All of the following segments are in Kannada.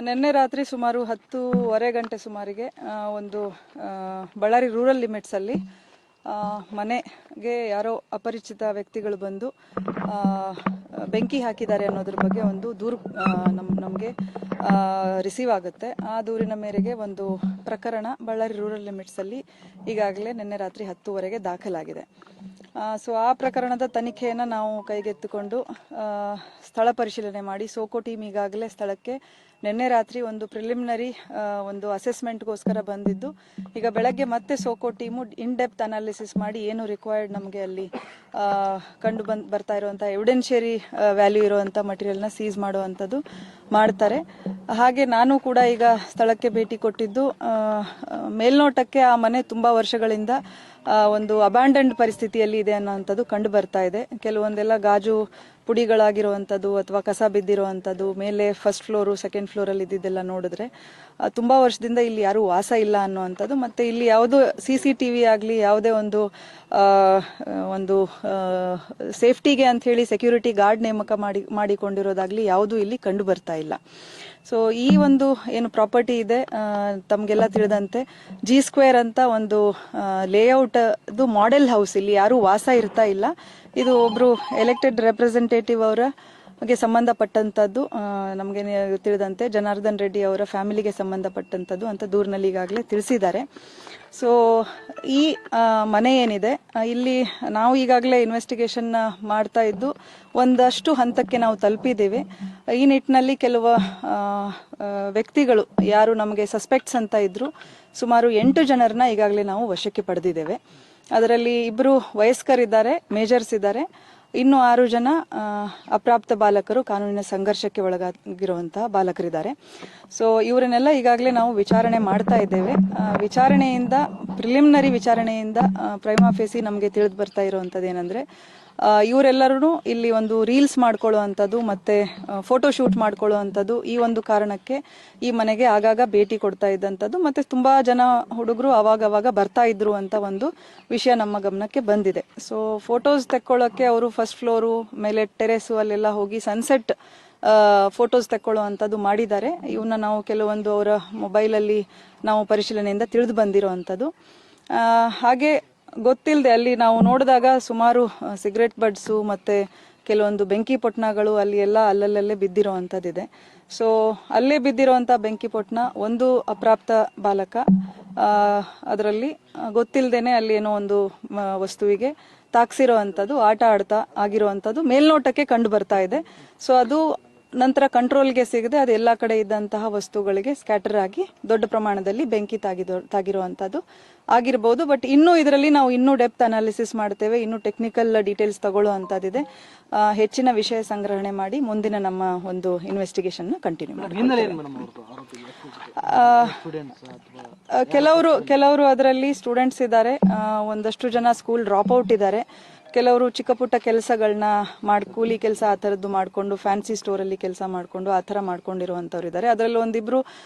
ನಿನ್ನೆ ರಾತ್ರಿ ಸುಮಾರು 10:30 ಗಂಟೆ ಸುಮಾರಿಗೆ ಒಂದು ಬಳ್ಳಾರಿ ರೂರಲ್ ಲಿಮಿಟ್ಸ್ ಅಲ್ಲಿ ಮನೆಗೆ ಯಾರೋ ಅಪರಿಚಿತ ವ್ಯಕ್ತಿಗಳು ಬಂದು ಬೆಂಕಿ ಹಾಕಿದ್ದಾರೆ ಅನ್ನೋದ್ರ ಬಗ್ಗೆ ಒಂದು ದೂರು ನಮಗೆ ರಿಸೀವ್ ಆಗುತ್ತೆ. ಆ ದೂರಿನ ಮೇರೆಗೆ ಒಂದು ಪ್ರಕರಣ ಬಳ್ಳಾರಿ ರೂರಲ್ ಲಿಮಿಟ್ಸ್ ಅಲ್ಲಿ ಈಗಾಗಲೇ ನಿನ್ನೆ ರಾತ್ರಿ 10:30ಗೆ ದಾಖಲಾಗಿದೆ. ಸೊ ಆ ಪ್ರಕರಣದ ತನಿಖೆಯನ್ನು ನಾವು ಕೈಗೆತ್ತಿಕೊಂಡು ಸ್ಥಳ ಪರಿಶೀಲನೆ ಮಾಡಿ ಸೋಕೋ ಟೀಮ್ ಈಗಾಗಲೇ ಸ್ಥಳಕ್ಕೆ ನಿನ್ನೆ ರಾತ್ರಿ ಒಂದು ಪ್ರಿಲಿಮಿನರಿ ಒಂದು ಅಸೆಸ್ಮೆಂಟ್ಗೋಸ್ಕರ ಬಂದಿದ್ದು, ಈಗ ಬೆಳಗ್ಗೆ ಮತ್ತೆ SOCO team in depth analysis ಮಾಡಿ ಏನು ರಿಕ್ವೈರ್ಡ್ ನಮಗೆ ಅಲ್ಲಿ ಕಂಡು ಬರ್ತಾ ಇರುವಂತಹ ಎವಿಡೆನ್ಷಿಯರಿ ವ್ಯಾಲ್ಯೂ ಇರುವಂತ ಮಟೀರಿಯಲ್ನ ಸೀಸ್ ಮಾಡುವಂಥದ್ದು ಮಾಡ್ತಾರೆ. ಹಾಗೆ ನಾನು ಕೂಡ ಈಗ ಸ್ಥಳಕ್ಕೆ ಭೇಟಿ ಕೊಟ್ಟಿದ್ದು, ಮೇಲ್ನೋಟಕ್ಕೆ ಆ ಮನೆ ತುಂಬಾ ವರ್ಷಗಳಿಂದ ಒಂದು ಅಬ್ಯಾಂಡನ್ಡ್ ಪರಿಸ್ಥಿತಿಯಲ್ಲಿ ಇದೆ ಅನ್ನೋಂಥದ್ದು ಕಂಡು ಬರ್ತಾ ಇದೆ. ಕೆಲವೊಂದೆಲ್ಲ ಗಾಜು ಪುಡಿಗಳಾಗಿರುವಂಥದ್ದು ಅಥವಾ ಕಸ ಬಿದ್ದಿರುವಂಥದ್ದು, ಮೇಲೆ ಫಸ್ಟ್ ಫ್ಲೋರು ಸೆಕೆಂಡ್ ಫ್ಲೋರಲ್ಲಿ ಇದ್ದಿದ್ದೆಲ್ಲ ನೋಡಿದ್ರೆ ತುಂಬಾ ವರ್ಷದಿಂದ ಇಲ್ಲಿ ಯಾರು ವಾಸ ಇಲ್ಲ ಅನ್ನುವಂಥದ್ದು. ಮತ್ತೆ ಇಲ್ಲಿ ಯಾವುದು CCTV ಆಗಲಿ ಯಾವುದೇ ಒಂದು ಸೇಫ್ಟಿಗೆ ಅಂತ ಹೇಳಿ ಸೆಕ್ಯೂರಿಟಿ ಗಾರ್ಡ್ ನೇಮಕ ಮಾಡಿಕೊಂಡಿರೋದಾಗ್ಲಿ ಯಾವುದು ಇಲ್ಲಿ ಕಂಡು ಬರ್ತಾ ಇಲ್ಲ. ಸೊ ಈ ಒಂದು ಏನು ಪ್ರಾಪರ್ಟಿ ಇದೆ ತಮಗೆಲ್ಲ ತಿಳಿದಂತೆ G² ಅಂತ ಒಂದು ಲೇಔಟ್ ಮಾಡೆಲ್ ಹೌಸ್, ಇಲ್ಲಿ ಯಾರು ವಾಸ ಇರ್ತಾ ಇಲ್ಲ. ಇದು ಒಬ್ರು ಎಲೆಕ್ಟೆಡ್ ರೆಪ್ರೆಸೆಂಟೇಟಿವ್ ಅವರಿಗೆ ಸಂಬಂಧಪಟ್ಟಂತದ್ದು, ನಮಗೆ ತಿಳಿದಂತೆ ಜನಾರ್ದನ್ ರೆಡ್ಡಿ ಅವರ ಫ್ಯಾಮಿಲಿಗೆ ಸಂಬಂಧಪಟ್ಟಂತದ್ದು ಅಂತ ದೂರಿನಲ್ಲಿ ಈಗಾಗಲೇ ತಿಳಿಸಿದ್ದಾರೆ. ಸೊ ಈ ಮನೆ ಏನಿದೆ ಇಲ್ಲಿ ನಾವು ಈಗಾಗಲೇ ಇನ್ವೆಸ್ಟಿಗೇಷನ್ ಮಾಡ್ತಾ ಇದ್ದು ಒಂದಷ್ಟು ಹಂತಕ್ಕೆ ನಾವು ತಲುಪಿದ್ದೇವೆ. ಈ ನಿಟ್ಟಿನಲ್ಲಿ ಕೆಲವು ವ್ಯಕ್ತಿಗಳು ಯಾರು ನಮಗೆ ಸಸ್ಪೆಕ್ಟ್ಸ್ ಅಂತ ಇದ್ರು, ಸುಮಾರು 8 ಜನರನ್ನ ಈಗಾಗಲೇ ನಾವು ವಶಕ್ಕೆ ಪಡೆದಿದ್ದೇವೆ. ಅದರಲ್ಲಿ 2 ವಯಸ್ಕರಿದ್ದಾರೆ, ಮೇಜರ್ಸ್ ಇದ್ದಾರೆ, ಇನ್ನು 6 ಜನ ಅಪ್ರಾಪ್ತ ಬಾಲಕರು, ಕಾನೂನಿನ ಸಂಘರ್ಷಕ್ಕೆ ಒಳಗಾಗಿರುವಂತಹ ಬಾಲಕರಿದ್ದಾರೆ. ಸೊ ಇವರನ್ನೆಲ್ಲ ಈಗಾಗಲೇ ನಾವು ವಿಚಾರಣೆ ಮಾಡ್ತಾ ಇದ್ದೇವೆ. ವಿಚಾರಣೆಯಿಂದ ಪ್ರಿಲಿಮಿನರಿ ವಿಚಾರಣೆಯಿಂದ ಪ್ರೈಮಾ ಫೇಸಿ ನಮಗೆ ತಿಳಿದು ಬರ್ತಾ ಇರುವಂತದ್ದು ಏನಂದ್ರೆ, ಇವರೆಲ್ಲರೂ ಇಲ್ಲಿ ಒಂದು ರೀಲ್ಸ್ ಮಾಡ್ಕೊಳ್ಳುವಂಥದ್ದು ಮತ್ತೆ ಫೋಟೋ ಶೂಟ್ ಮಾಡ್ಕೊಳ್ಳುವಂಥದ್ದು, ಈ ಒಂದು ಕಾರಣಕ್ಕೆ ಈ ಮನೆಗೆ ಆಗಾಗ ಭೇಟಿ ಕೊಡ್ತಾ ಇದ್ದಂಥದ್ದು. ಮತ್ತೆ ತುಂಬಾ ಜನ ಹುಡುಗರು ಅವಾಗವಾಗ ಬರ್ತಾ ಇದ್ರು ಅಂತ ಒಂದು ವಿಷಯ ನಮ್ಮ ಗಮನಕ್ಕೆ ಬಂದಿದೆ. ಸೊ ಫೋಟೋಸ್ ತೆಕ್ಕೊಳ್ಳೋಕೆ ಅವರು ಫಸ್ಟ್ ಫ್ಲೋರು ಮೇಲೆ ಟೆರೆಸು ಅಲ್ಲೆಲ್ಲ ಹೋಗಿ ಸನ್ಸೆಟ್ ಫೋಟೋಸ್ ತೆಕ್ಕೊಳ್ಳುವಂಥದ್ದು ಮಾಡಿದ್ದಾರೆ. ಇವನ್ನ ನಾವು ಕೆಲವೊಂದು ಅವರ ಮೊಬೈಲಲ್ಲಿ ನಾವು ಪರಿಶೀಲನೆಯಿಂದ ತಿಳಿದು ಬಂದಿರುವಂಥದ್ದು. ಹಾಗೆ ಗೊತ್ತಿಲ್ಲದೆ ಅಲ್ಲಿ ನಾವು ನೋಡಿದಾಗ ಸುಮಾರು ಸಿಗರೆಟ್ ಬಡ್ಸು ಮತ್ತೆ ಕೆಲವೊಂದು ಬೆಂಕಿ ಪೊಟ್ಣಗಳು ಅಲ್ಲಿ ಎಲ್ಲ ಅಲ್ಲಲ್ಲೇ ಬಿದ್ದಿರುವಂಥದ್ದಿದೆ. ಸೊ ಅಲ್ಲೇ ಬಿದ್ದಿರುವಂಥ ಬೆಂಕಿ ಪೊಟ್ಣ ಒಂದು ಅಪ್ರಾಪ್ತ ಬಾಲಕ, ಅದರಲ್ಲಿ ಗೊತ್ತಿಲ್ಲದೇನೆ ಅಲ್ಲಿ ಏನೋ ಒಂದು ವಸ್ತುವಿಗೆ ತಾಕ್ಸಿರುವಂಥದ್ದು, ಆಟ ಆಡ್ತಾ ಆಗಿರುವಂಥದ್ದು ಮೇಲ್ನೋಟಕ್ಕೆ ಕಂಡು ಬರ್ತಾ ಇದೆ. ಸೊ ಅದು ನಂತರ ಕಂಟ್ರೋಲ್ಗೆ ಸಿಗದೆ ಅದು ಎಲ್ಲ ಕಡೆ ಇದ್ದಂತಹ ವಸ್ತುಗಳಿಗೆ ಸ್ಕ್ಯಾಟರ್ ಆಗಿ ದೊಡ್ಡ ಪ್ರಮಾಣದಲ್ಲಿ ಬೆಂಕಿ ತಾಗಿರುವಂತದ್ದು ಆಗಿರಬಹುದು. ಬಟ್ ಇನ್ನು ಇದರಲ್ಲಿ ನಾವು ಇನ್ನೂ ಡೆಪ್ತ್ ಅನಾಲಿಸಿಸ್ ಮಾಡ್ತೇವೆ, ಇನ್ನು ಟೆಕ್ನಿಕಲ್ ಡೀಟೇಲ್ಸ್ ತಗೊಳ್ಳುವಂತದ್ದಿದೆ. ಹೆಚ್ಚಿನ ವಿಷಯ ಸಂಗ್ರಹಣೆ ಮಾಡಿ ಮುಂದಿನ ನಮ್ಮ ಒಂದು ಇನ್ವೆಸ್ಟಿಗೇಷನ್ ಕಂಟಿನ್ಯೂ ಮಾಡ್ತೀವಿ. ಕೆಲವರು ಅದರಲ್ಲಿ ಸ್ಟೂಡೆಂಟ್ಸ್ ಇದ್ದಾರೆ, ಒಂದಷ್ಟು ಜನ ಸ್ಕೂಲ್ ಡ್ರಾಪ್ ಔಟ್ ಇದ್ದಾರೆ, ಕೆಲವರು ಚಿಕ್ಕ ಪುಟ್ಟ ಕೆಲಸಗಳನ್ನ ಕೂಲಿ ಕೆಲಸ ಆ ಥರದ್ದು ಮಾಡಿಕೊಂಡು ಫ್ಯಾನ್ಸಿ ಸ್ಟೋರಲ್ಲಿ ಕೆಲಸ ಮಾಡಿಕೊಂಡು ಆ ಥರ ಮಾಡ್ಕೊಂಡಿರುವಂಥವ್ರು ಇದ್ದಾರೆ. ಅದರಲ್ಲಿ ಒಂದಿಬ್ರು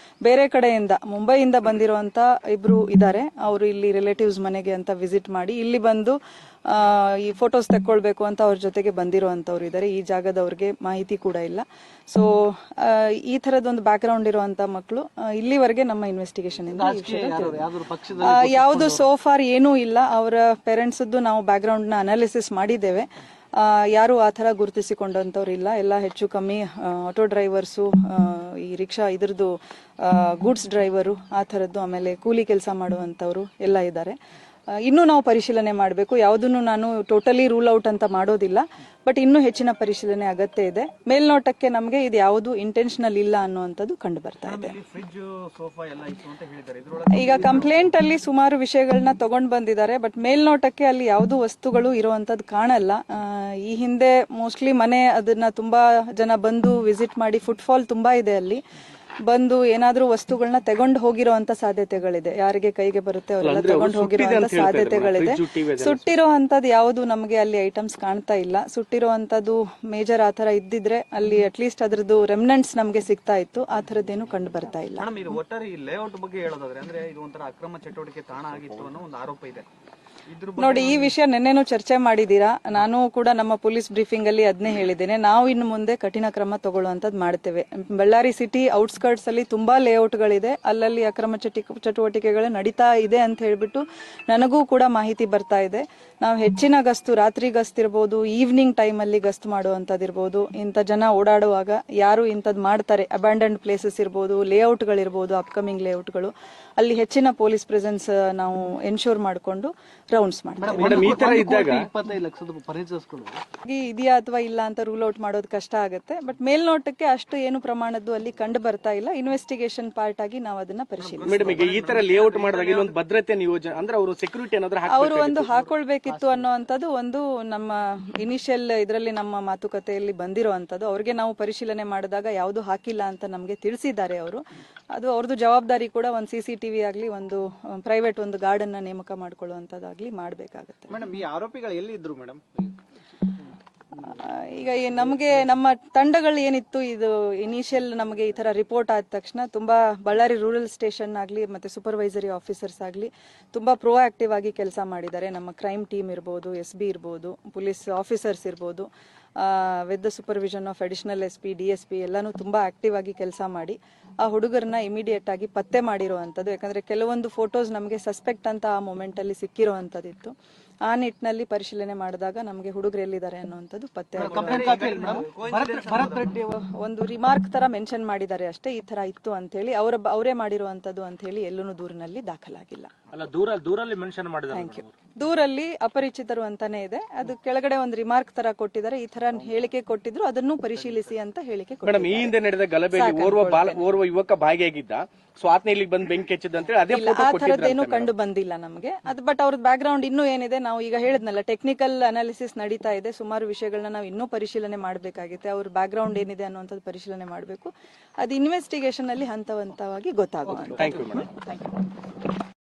ಬೇರೆ ಕಡೆಯಿಂದ ಮುಂಬೈಯಿಂದ ಬಂದಿರುವಂಥ 2 ಇದ್ದಾರೆ. ಅವರು ಇಲ್ಲಿ ರಿಲೇಟಿವ್ಸ್ ಮನೆಗೆ ಅಂತ ವಿಸಿಟ್ ಮಾಡಿ ಇಲ್ಲಿ ಬಂದು ಈ ಫೋಟೋಸ್ ತೆಕ್ಕೊಳ್ಬೇಕು ಅಂತ ಅವ್ರ ಜೊತೆಗೆ ಬಂದಿರುವಂತವ್ರು ಇದ್ದಾರೆ. ಈ ಜಾಗದವ್ರಿಗೆ ಮಾಹಿತಿ ಕೂಡ ಇಲ್ಲ. ಸೊ ಈ ತರದೊಂದು ಬ್ಯಾಕ್ ಗ್ರೌಂಡ್ ಇರುವಂತ ಮಕ್ಕಳು ಇಲ್ಲಿವರೆಗೆ ನಮ್ಮ ಇನ್ವೆಸ್ಟಿಗೇಷನ್ ಇಂದ ಯಾವುದು ಸೋಫಾರ್ ಏನೂ ಇಲ್ಲ. ಅವರ ಪೇರೆಂಟ್ಸ್ ನಾವು ಬ್ಯಾಕ್ ಗ್ರೌಂಡ್ ನ ಅನಾಲಿಸಿಸ್ ಮಾಡಿದ್ದೇವೆ. ಯಾರು ಆ ಥರ ಗುರುತಿಸಿಕೊಂಡಂಥವ್ರು ಇಲ್ಲ. ಎಲ್ಲ ಹೆಚ್ಚು ಕಮ್ಮಿ ಆಟೋ ಡ್ರೈವರ್ಸು, ಈ ರಿಕ್ಷಾ ಇದ್ರದ್ದು ಗೂಡ್ಸ್ ಡ್ರೈವರು ಆ ಥರದ್ದು, ಆಮೇಲೆ ಕೂಲಿ ಕೆಲಸ ಮಾಡುವಂಥವ್ರು ಎಲ್ಲ ಇದ್ದಾರೆ. ಇನ್ನೂ ನಾವು ಪರಿಶೀಲನೆ ಮಾಡಬೇಕು. ಯಾವುದನ್ನು ನಾನು ಟೋಟಲಿ ರೂಲ್ ಔಟ್ ಅಂತ ಮಾಡೋದಿಲ್ಲ, ಬಟ್ ಇನ್ನೂ ಹೆಚ್ಚಿನ ಪರಿಶೀಲನೆ ಅಗತ್ಯ ಇದೆ. ಮೇಲ್ನೋಟಕ್ಕೆ ನಮಗೆ ಇದು ಯಾವುದು ಇಂಟೆನ್ಷನಲ್ ಇಲ್ಲ ಅನ್ನುವಂಥದ್ದು ಕಂಡು ಬರ್ತಾ ಇದೆ. ಈಗ ಕಂಪ್ಲೇಂಟ್ ಅಲ್ಲಿ ಸುಮಾರು ವಿಷಯಗಳನ್ನ ತಗೊಂಡು ಬಂದಿದ್ದಾರೆ, ಬಟ್ ಮೇಲ್ನೋಟಕ್ಕೆ ಅಲ್ಲಿ ಯಾವುದು ವಸ್ತುಗಳು ಇರುವಂತದ್ದು ಕಾಣಲ್ಲ. ಈ ಹಿಂದೆ ಮೋಸ್ಟ್ಲಿ ಮನೆ ಅದನ್ನ ತುಂಬಾ ಜನ ಬಂದು ವಿಸಿಟ್ ಮಾಡಿ, ಫುಟ್ಫಾಲ್ ತುಂಬಾ ಇದೆ ಅಲ್ಲಿ, ಬಂದು ಏನಾದ್ರೂ ವಸ್ತುಗಳನ್ನ ತಗೊಂಡು ಹೋಗಿರುವಂತ ಸಾಧ್ಯತೆಗಳಿದೆ. ಯಾರಿಗೆ ಕೈಗೆ ಬರುತ್ತೆ ಅವರೆಲ್ಲ ತಗೊಂಡು ಹೋಗಿರುವಂತ ಸಾಧ್ಯತೆಗಳಿದೆ. ಸುಟ್ಟಿರೋ ಅಂತದ್ದು ಯಾವುದು ನಮಗೆ ಅಲ್ಲಿ ಐಟಮ್ಸ್ ಕಾಣ್ತಾ ಇಲ್ಲ. ಸುಟ್ಟಿರುವಂತದ್ದು ಮೇಜರ್ ಆ ತರ ಇದ್ದಿದ್ರೆ ಅಲ್ಲಿ ಅಟ್ಲೀಸ್ಟ್ ಅದ್ರದ್ದು ರೆಮಿನೆಂಟ್ಸ್ ನಮಗೆ ಸಿಗ್ತಾ ಇತ್ತು. ಆ ತರದ್ದೇನು ಕಂಡು ಬರ್ತಾ ಇಲ್ಲ. ಒಟ್ಟಾರೆ ಈ ಲೇಔಟ್ ಬಗ್ಗೆ ಹೇಳೋದಾದ್ರೆ, ಅಂದ್ರೆ ಇದು ಒಂಥರ ಅಕ್ರಮ ಚಟುವಟಿಕೆ ತಾಣ ಆಗಿತ್ತು ಅನ್ನೋ ಒಂದು ಆರೋಪ ಇದೆ. ನೋಡಿ, ಈ ವಿಷಯ ನಿನ್ನೆನೂ ಚರ್ಚೆ ಮಾಡಿದೀರಾ. ನಾನು ಕೂಡ ನಮ್ಮ ಪೊಲೀಸ್ ಬ್ರೀಫಿಂಗ್ ಅಲ್ಲಿ ಅದನ್ನೇ ಹೇಳಿದ್ದೇನೆ. ನಾವು ಇನ್ನು ಮುಂದೆ ಕಠಿಣ ಕ್ರಮ ತಗೊಳ್ಳುವಂತದ್ದು ಮಾಡ್ತೇವೆ. ಬಳ್ಳಾರಿ ಸಿಟಿ ಔಟ್ಸ್ಕರ್ಟ್ಸ್ ಅಲ್ಲಿ ತುಂಬಾ ಲೇಔಟ್ಗಳಿದೆ, ಅಲ್ಲಲ್ಲಿ ಅಕ್ರಮ ಚಟುವಟಿಕೆಗಳು ನಡೀತಾ ಇದೆ ಅಂತ ಹೇಳ್ಬಿಟ್ಟು ನನಗೂ ಕೂಡ ಮಾಹಿತಿ ಬರ್ತಾ ಇದೆ. ನಾವು ಹೆಚ್ಚಿನ ಗಸ್ತು, ರಾತ್ರಿ ಗಸ್ತು ಇರ್ಬೋದು, ಈವ್ನಿಂಗ್ ಟೈಮ್ ಅಲ್ಲಿ ಗಸ್ತು ಮಾಡುವಂತದಿರ್ಬೋದು, ಇಂಥ ಜನ ಓಡಾಡುವಾಗ ಯಾರು ಇಂಥದ್ದು ಮಾಡ್ತಾರೆ, ಅಬ್ಯಾಂಡನ್ಡ್ ಪ್ಲೇಸಸ್ ಇರ್ಬೋದು, ಲೇಔಟ್ಗಳಿರ್ಬೋದು, ಅಪ್ಕಮಿಂಗ್ ಲೇಔಟ್ಗಳು, ಅಲ್ಲಿ ಹೆಚ್ಚಿನ ಪೊಲೀಸ್ ಪ್ರೆಸೆನ್ಸ್ ನಾವು ಎನ್ಶೂರ್ ಮಾಡಿಕೊಂಡು ರೌಂಡ್ಸ್ ಇದೆಯಾ ಅಥವಾ ಇಲ್ಲ ಅಂತ ರೂಲ್ ಔಟ್ ಮಾಡೋದು ಕಷ್ಟ ಆಗುತ್ತೆ. ಬಟ್ ಮೇಲ್ನೋಟಕ್ಕೆ ಅಷ್ಟು ಏನು ಪ್ರಮಾಣದ್ದು ಅಲ್ಲಿ ಕಂಡು ಬರ್ತಾ ಇಲ್ಲ. ಇನ್ವೆಸ್ಟಿಗೇಷನ್ ಪಾರ್ಟ್ ಆಗಿ ನಾವು ಅದನ್ನ ಅವರು ಒಂದು ಹಾಕೊಳ್ಬೇಕಿತ್ತು ಅನ್ನೋಂಥದ್ದು ಒಂದು ನಮ್ಮ ಇನಿಷಿಯಲ್ ಇದರಲ್ಲಿ ನಮ್ಮ ಮಾತುಕತೆಯಲ್ಲಿ ಬಂದಿರುವಂತದ್ದು. ಅವ್ರಿಗೆ ನಾವು ಪರಿಶೀಲನೆ ಮಾಡಿದಾಗ ಯಾವುದು ಹಾಕಿಲ್ಲ ಅಂತ ನಮಗೆ ತಿಳಿಸಿದ್ದಾರೆ ಅವರು. ಅದು ಅವ್ರದ್ದು ಜವಾಬ್ದಾರಿ ಕೂಡ ಒಂದು CCTV ಆಗ್ಲಿ, ಒಂದು ಪ್ರೈವೇಟ್ ಒಂದು ಗಾರ್ಡ್ ಅನ್ನ ನೇಮಕ ಮಾಡ್ಕೊಳ್ಳುವಂತದ್ದಾಗ್ಲಿ ಮಾಡಬೇಕಾಗುತ್ತೆ. ಮೇಡಮ್, ಈ ಆರೋಪಿಗಳು ಎಲ್ಲಿ ಇದ್ರು ಮೇಡಮ್? ಈಗ ನಮಗೆ ನಮ್ಮ ತಂಡಗಳು ಏನಿತ್ತು, ಇದು ಇನಿಷಿಯಲ್ ನಮಗೆ ಈ ತರ ರಿಪೋರ್ಟ್ ಆದ ತಕ್ಷಣ ತುಂಬಾ ಬಳ್ಳಾರಿ ರೂರಲ್ ಸ್ಟೇಷನ್ ಆಗ್ಲಿ ಮತ್ತೆ ಸೂಪರ್ವೈಸರಿ ಆಫೀಸರ್ಸ್ ಆಗ್ಲಿ ತುಂಬಾ ಪ್ರೋಆಕ್ಟಿವ್ ಆಗಿ ಕೆಲಸ ಮಾಡಿದ್ದಾರೆ. ನಮ್ಮ ಕ್ರೈಮ್ ಟೀಮ್ ಇರ್ಬೋದು, SB ಇರ್ಬೋದು, ಪೊಲೀಸ್ ಆಫೀಸರ್ಸ್ ಇರ್ಬೋದು, with the supervision of additional SP, DSP ಎಲ್ಲಾನು ತುಂಬಾ ಆಕ್ಟಿವ್ ಆಗಿ ಕೆಲಸ ಮಾಡಿ ಆ ಹುಡುಗರನ್ನ ಇಮಿಡಿಯೇಟ್ ಆಗಿ ಪತ್ತೆ ಮಾಡಿರುವಂತದ್ದು. ಯಾಕಂದ್ರೆ ಕೆಲವೊಂದು ಫೋಟೋಸ್ ನಮಗೆ ಸಸ್ಪೆಕ್ಟ್ ಅಂತ ಆ ಮೊಮೆಂಟ್ ಅಲ್ಲಿ ಸಿಕ್ಕಿರುವಂತದಿತ್ತು. ಆ ನಿಟ್ಟಿನಲ್ಲಿ ಪರಿಶೀಲನೆ ಮಾಡಿದಾಗ ನಮಗೆ ಹುಡುಗರು ಎಲ್ಲಿದ್ದಾರೆ ಅನ್ನುವಂಥದ್ದು ಪತ್ತೆ. ಒಂದು ರಿಮಾರ್ಕ್ ತರ ಮೆನ್ಷನ್ ಮಾಡಿದ್ದಾರೆ ಅಷ್ಟೇ, ಈ ತರ ಇತ್ತು ಅಂತ ಹೇಳಿ. ಅವರೇ ಮಾಡಿರುವಂತದ್ದು ಅಂತ ಹೇಳಿ ಎಲ್ಲೂ ದೂರಿನಲ್ಲಿ ದಾಖಲಾಗಿಲ್ಲ. ದೂರಲ್ಲಿ ಅಪರಿಚಿತರು ಅಂತಾನೆ ಇದೆ. ಅದು ಕೆಳಗಡೆ ಒಂದು ರಿಮಾರ್ಕ್ ತರ ಕೊಟ್ಟಿದ್ದಾರೆ, ಈ ತರ ಹೇಳಿಕೆ ಕೊಟ್ಟಿದ್ರು, ಅದನ್ನು ಪರಿಶೀಲಿಸಿ ಅಂತ ಹೇಳಿಕೆ ಕೊಟ್ಟಿದ್ದಾರೆ. ಈ ಹಿಂದೆ ನಡೆದ ಗಲಭೆಯಲ್ಲಿ ಓರ್ವ ಯುವಕ ಭಾಗಿಯಾಗಿದ್ದ, ಸೊ ಆತನ ಇಲ್ಲಿಗೆ ಬಂದು ಬೆಂಕಿ ಹಚ್ಚಿದಂತೆ ಅದೇ ಫೋಟೋ ಥರದ್ದೇನು ಕಂಡು ಬಂದಿಲ್ಲ ನಮಗೆ. ಅದು ಬಟ್ ಅವ್ರದ್ದು ಬ್ಯಾಕ್ ಗ್ರೌಂಡ್ ಇನ್ನೂ ಏನಿದೆ, ನಾವು ಈಗ ಹೇಳಿದ್ನಲ್ಲ, ಟೆಕ್ನಿಕಲ್ ಅನಾಲಿಸಿಸ್ ನಡೀತಾ ಇದೆ. ಸುಮಾರು ವಿಷಯಗಳನ್ನ ನಾವು ಇನ್ನೂ ಪರಿಶೀಲನೆ ಮಾಡಬೇಕಾಗುತ್ತೆ. ಅವ್ರ ಬ್ಯಾಕ್ ಗ್ರೌಂಡ್ ಏನಿದೆ ಅನ್ನುವಂಥದ್ದು ಪರಿಶೀಲನೆ ಮಾಡಬೇಕು. ಅದು ಇನ್ವೆಸ್ಟಿಗೇಷನ್ ಅಲ್ಲಿ ಹಂತ ಹಂತವಾಗಿ ಗೊತ್ತಾಗುತ್ತೆ. Thank you madam.